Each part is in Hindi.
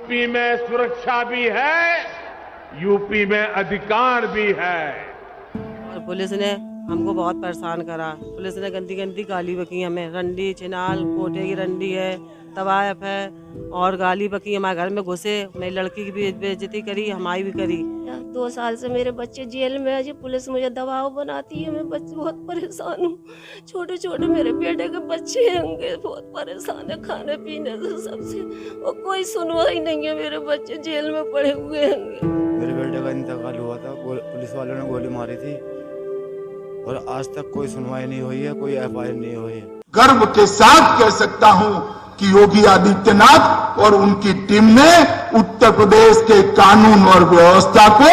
यूपी में सुरक्षा भी है, यूपी में अधिकार भी है। और पुलिस ने हमको बहुत परेशान करा। पुलिस ने गंदी गंदी गाली बकी हमें, रंडी चिनाल कोटे की रंडी है, तवायफ है, और गाली बकी। हमारे घर में घुसे, मेरी लड़की की भी बेइज्जती करी, हमारी भी करी। 2 साल से मेरे बच्चे जेल में है जी। पुलिस मुझे दबाव बनाती है, मैं बच्चे बहुत परेशान हूँ। छोटे छोटे मेरे बेटे के बच्चे होंगे, बहुत परेशान है खाने पीने से सबसे, और कोई सुनवाई नहीं है। मेरे बच्चे जेल में पड़े हुए होंगे। मेरे बेटे का इंतकाल हुआ था, पुलिस वालों ने गोली मारी थी और आज तक कोई सुनवाई नहीं हुई है, कोई एफआईआर नहीं हुई है। गर्व के साथ कह सकता हूं कि योगी आदित्यनाथ और उनकी टीम ने उत्तर प्रदेश के कानून और व्यवस्था को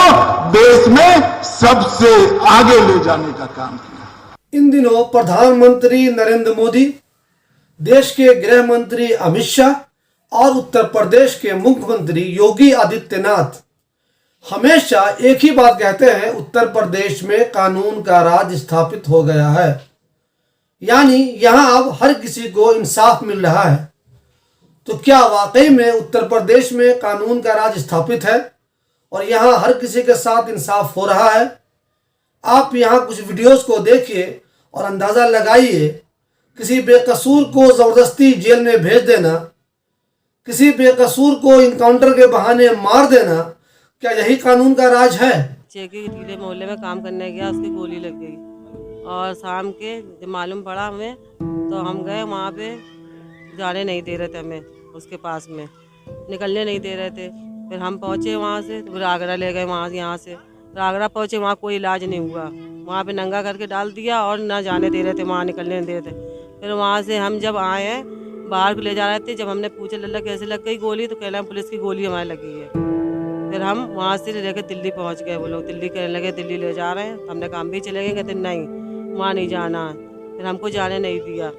देश में सबसे आगे ले जाने का काम किया। इन दिनों प्रधानमंत्री नरेंद्र मोदी, देश के गृह मंत्री अमित शाह और उत्तर प्रदेश के मुख्यमंत्री योगी आदित्यनाथ हमेशा एक ही बात कहते हैं, उत्तर प्रदेश में कानून का राज स्थापित हो गया है। यानी यहां अब हर किसी को इंसाफ मिल रहा है। तो क्या वाकई में उत्तर प्रदेश में कानून का राज स्थापित है और यहां हर किसी के साथ इंसाफ हो रहा है? आप यहां कुछ वीडियोस को देखिए और अंदाज़ा लगाइए। किसी बेकसूर को ज़बरदस्ती जेल में भेज देना, किसी बेकसूर को इनकाउंटर के बहाने मार देना, क्या यही कानून का राज है? चेकी के टीले मोहल्ले में काम करने गया, उसकी गोली लग गई। और शाम के जब मालूम पड़ा हमें, तो हम गए वहाँ पे। जाने नहीं दे रहे थे हमें, उसके पास में निकलने नहीं दे रहे थे। फिर हम पहुँचे वहाँ से, तो फिर आगरा ले गए वहाँ यहाँ से। फिर आगरा पहुँचे, वहाँ कोई इलाज नहीं हुआ। वहाँ पे नंगा करके डाल दिया और ना जाने दे रहे थे, वहाँ निकलने नहीं दे रहे थे। फिर वहाँ से हम जब आए हैं, बाहर को ले जा रहे थे, जब हमने पूछा लल्ला कैसे लग गई गोली, तो कह रहे हैं पुलिस की गोली हमारे लगी है। फिर हम वहाँ से लेकर दिल्ली पहुँच गए। वो लोग दिल्ली कहने लगे दिल्ली ले जा रहे हैं। हमने काम भी चले गए, कहते नहीं वहाँ नहीं जाना है। फिर हमको जाने नहीं दिया।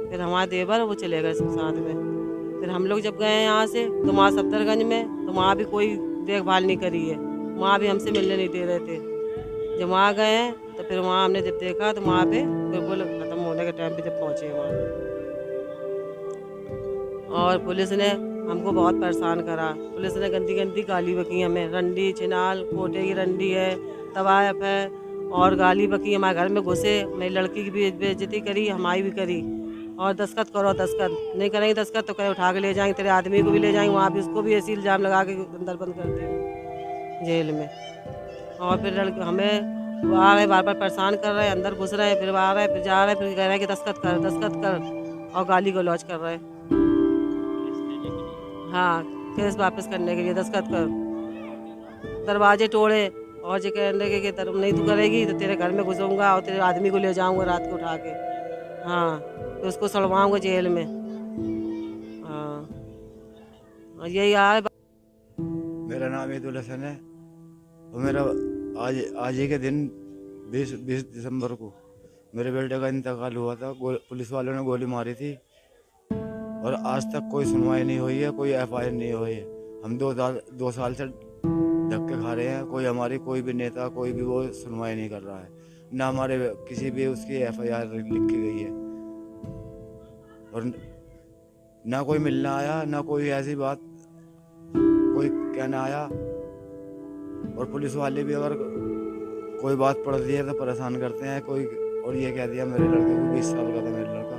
फिर हमारे देवर वो चले गए सब साथ में। फिर हम लोग जब गए यहाँ से, तो वहाँ सफदरगंज में, तो वहाँ भी कोई देखभाल नहीं करी है। वहाँ भी हमसे मिलने नहीं दे रहे थे। जब वहाँ गए हैं, तो फिर वहाँ हमने जब देखा, तो वहाँ पे बिल्कुल ख़त्म होने के टाइम पे जब पहुँचे वहाँ, और पुलिस ने हमको बहुत परेशान करा। पुलिस ने गंदी गंदी गाली बकी हमें, रंडी चिनाल कोटे की रंडी है, तवायफ है, और गाली बकी। हमारे घर में घुसे, मेरी लड़की की भी बेइज्जती करी, हमारी भी करी। और दस्तखत करो, दस्तखत नहीं करेंगे, दस्तखत तो कहीं उठा के ले जाएंगे, तेरे आदमी को भी ले जाएंगे वहाँ भी, उसको भी ऐसी इल्ज़ाम लगा के अंदर बंद कर देंगे जेल में। और फिर हमें वो आ रहे, बार बार परेशान कर रहे हैं, अंदर घुस रहे हैं, फिर आ रहे हैं, फिर जा रहे हैं, फिर कह रहे हैं कि दस्तखत कर, दस्तखत कर, और गाली गलौज कर रहे हैं। हाँ, केस वापस करने के लिए दस्तखत कर, दरवाजे तोड़े, और जो कहने के नहीं तू करेगी तो तेरे घर में घुसूंगा और तेरे आदमी को ले जाऊंगा रात को उठा के। हाँ, तो उसको सड़वाऊंगा जेल में। हाँ, और यही आ। मेरा नाम ईदुल हसन है और मेरा आज ही के दिन 20 दिसंबर को मेरे बेटे का इंतकाल हुआ था। पुलिस वालों ने गोली मारी थी और आज तक कोई सुनवाई नहीं हुई है, कोई एफआईआर नहीं हुई है। हम 2 साल से धक्के खा रहे हैं। कोई हमारी कोई भी नेता, कोई भी वो सुनवाई नहीं कर रहा है। ना हमारे किसी भी उसकी एफआईआर लिखी गई है और ना कोई मिलना आया, ना कोई ऐसी बात कोई कहना आया। और पुलिस वाले भी अगर कोई बात पड़ती है तो परेशान करते हैं। कोई और ये कह दिया मेरे लड़के को, 20 साल का था मेरा लड़का,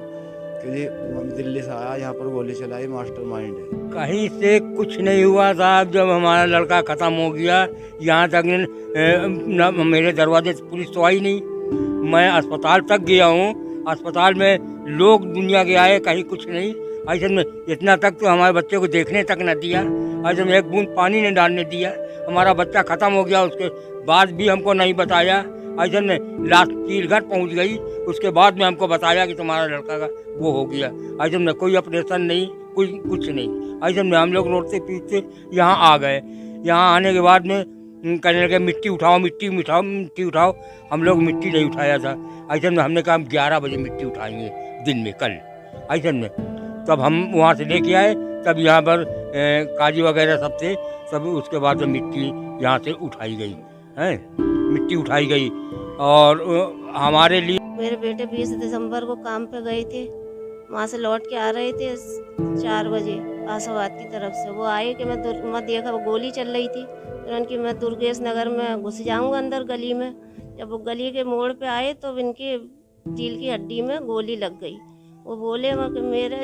कि दिल्ली से आया, यहाँ पर गोली चलाई, मास्टरमाइंड है। कहीं से कुछ नहीं हुआ साहब। जब हमारा लड़का ख़त्म हो गया, यहाँ तक न मेरे दरवाजे से पुलिस तो आई नहीं। मैं अस्पताल तक गया हूँ, अस्पताल में लोग दुनिया के आए, कहीं कुछ नहीं। ऐसे में इतना तक तो हमारे बच्चे को देखने तक न दिया, ऐसे में एक बूंद पानी नहीं डालने दिया। हमारा बच्चा ख़त्म हो गया, उसके बाद भी हमको नहीं बताया। ऐसे में लास्ट चीलघर पहुँच गई, उसके बाद में हमको बताया कि तुम्हारा लड़का का वो हो गया। ऐसे में कोई ऑपरेशन नहीं, कोई कुछ नहीं। ऐसे में हम लोग रोडते पीटते यहाँ आ गए। यहाँ आने के बाद में कहने लगे मिट्टी उठाओ, मिट्टी उठाओ, मिट्टी उठाओ। हम लोग मिट्टी नहीं उठाया था। ऐसे में हमने कहा हम 11 बजे मिट्टी उठाएंगे दिन में कल। ऐसे में तब हम वहाँ से लेके आए, तब यहाँ पर काजी वगैरह सब थे, सब उसके बाद मिट्टी यहाँ से उठाई गई है, मिट्टी उठाई गई। और हमारे लिए मेरे बेटे 20 दिसंबर को काम पे गए थे, वहाँ से लौट के आ रहे थे 4 बजे। आशावाद की तरफ से। वो आए कि मैं देखा वो गोली चल रही थी, उनकी मैं दुर्गेश नगर में घुस जाऊंगा अंदर गली में। जब वो गली के मोड़ पे आए तो इनकी दिल की हड्डी में गोली लग गई। वो बोले वहाँ कि मेरे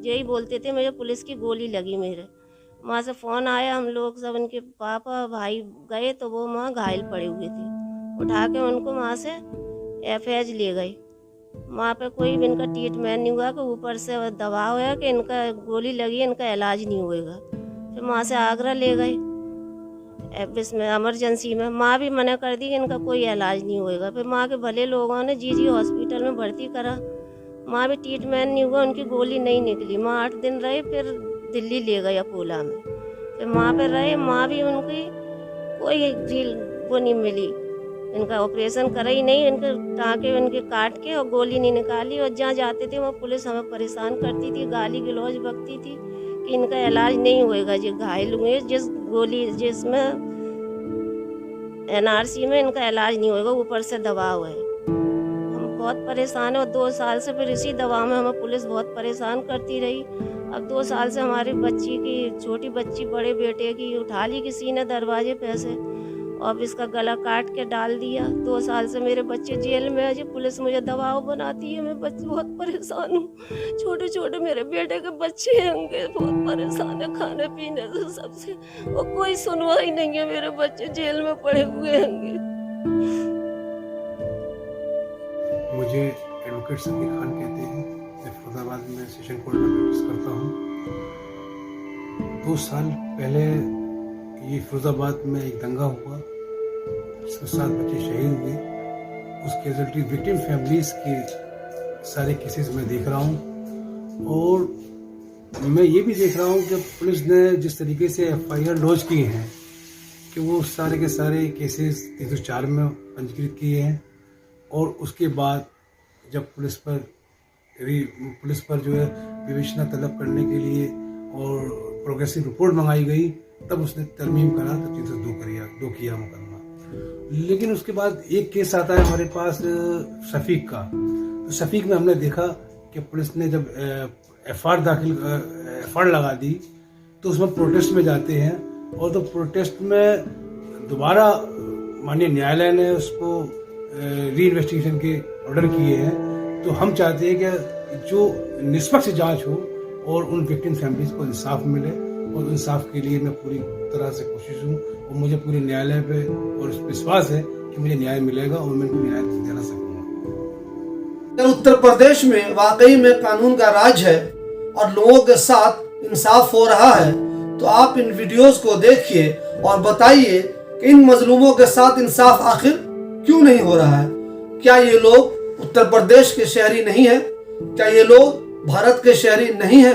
यही बोलते थे मुझे पुलिस की गोली लगी मेरे। वहाँ से फ़ोन आया, हम लोग सब उनके पापा भाई गए तो वो वहाँ घायल पड़े हुए थे। उठा के उनको वहाँ से एफएच ले गए। वहाँ पे कोई भी इनका ट्रीटमेंट नहीं हुआ कि ऊपर से दबाव है कि इनका गोली लगी, इनका इलाज नहीं होएगा। फिर वहाँ से आगरा ले गए इसमें इमरजेंसी में। माँ भी मना कर दी कि इनका कोई इलाज नहीं होएगा। फिर माँ के भले लोगों ने जी हॉस्पिटल में भर्ती करा, माँ भी ट्रीटमेंट नहीं हुआ, उनकी गोली नहीं निकली। माँ 8 दिन रहे, फिर दिल्ली ले गए अपोला में। फिर माँ पे रहे, माँ भी उनकी कोई रील वो नहीं मिली। इनका ऑपरेशन करा ही नहीं, इनके टाँके उनके काट के और गोली नहीं निकाली। और जहाँ जाते थे वहाँ पुलिस हमें परेशान करती थी, गाली गलौज बकती थी कि इनका इलाज नहीं होएगा, जो घायल हुए जिसमें NRC में इनका इलाज नहीं होएगा, ऊपर से दबाव है। हम बहुत परेशान है और 2 साल से फिर इसी दवा में हमें पुलिस बहुत परेशान करती रही। अब 2 साल से हमारी बच्ची की, छोटी बच्ची बड़े बेटे की उठा ली किसी ने दरवाजे पे से और इसका गला काट के डाल दिया। 2 साल से मेरे बच्चे जेल में है जी। पुलिस मुझे दबाव बनाती है, मैं बच्चे बहुत परेशान हूँ। छोटे छोटे मेरे बेटे के बच्चे होंगे, बहुत परेशान है खाने पीने से सबसे, और कोई सुनवाई नहीं है। मेरे बच्चे जेल में पड़े हुए होंगे। मुझे एडवोकेट समीर खान कहते हैं। मैं फरीदाबाद में सेशन कोर्ट में प्रैक्टिस करता हूँ। 2 साल पहले ये फरीदाबाद में एक दंगा हुआ, जिसमें 7 बच्चे शहीद हुए। उस कैजुअल्टी विक्टिम फैमिलीज के सारे केसेस मैं देख रहा हूँ और मैं ये भी देख रहा हूँ कि पुलिस ने जिस तरीके से FIR लॉन्च किए हैं कि वो सारे के सारे केसेस 304 में पंजीकृत किए हैं। और उसके बाद जब पुलिस पर जो है विवेचना तलब करने के लिए और प्रोग्रेसिव रिपोर्ट मंगाई गई, तब उसने तरमीम करा तो 302 किया मुकदमा। लेकिन उसके बाद एक केस आता है हमारे पास शफीक का। तो शफीक में हमने देखा कि पुलिस ने जब FIR लगा दी तो उसमें प्रोटेस्ट में जाते हैं और तो प्रोटेस्ट में दोबारा माननीय न्यायालय ने उसको री इन्वेस्टिगेशन के ऑर्डर किए हैं। तो हम चाहते हैं कि जो निष्पक्ष जांच हो और उन विक्टिम फैमिलीज को इंसाफ मिले, और इंसाफ के लिए मैं पूरी तरह से कोशिश हूँ और मुझे पूरे न्यायालय पे और विश्वास है कि मुझे न्याय मिलेगा और मैं उनको न्याय दिला सकूँगा। उत्तर प्रदेश में वाकई में कानून का राज है और लोगों के साथ इंसाफ हो रहा है, तो आप इन वीडियोस को देखिए और बताइए कि इन मजलूमों के साथ इंसाफ आखिर क्यों नहीं हो रहा है। क्या ये लोग उत्तर प्रदेश के शहरी नहीं है? क्या ये लोग भारत के शहरी नहीं है?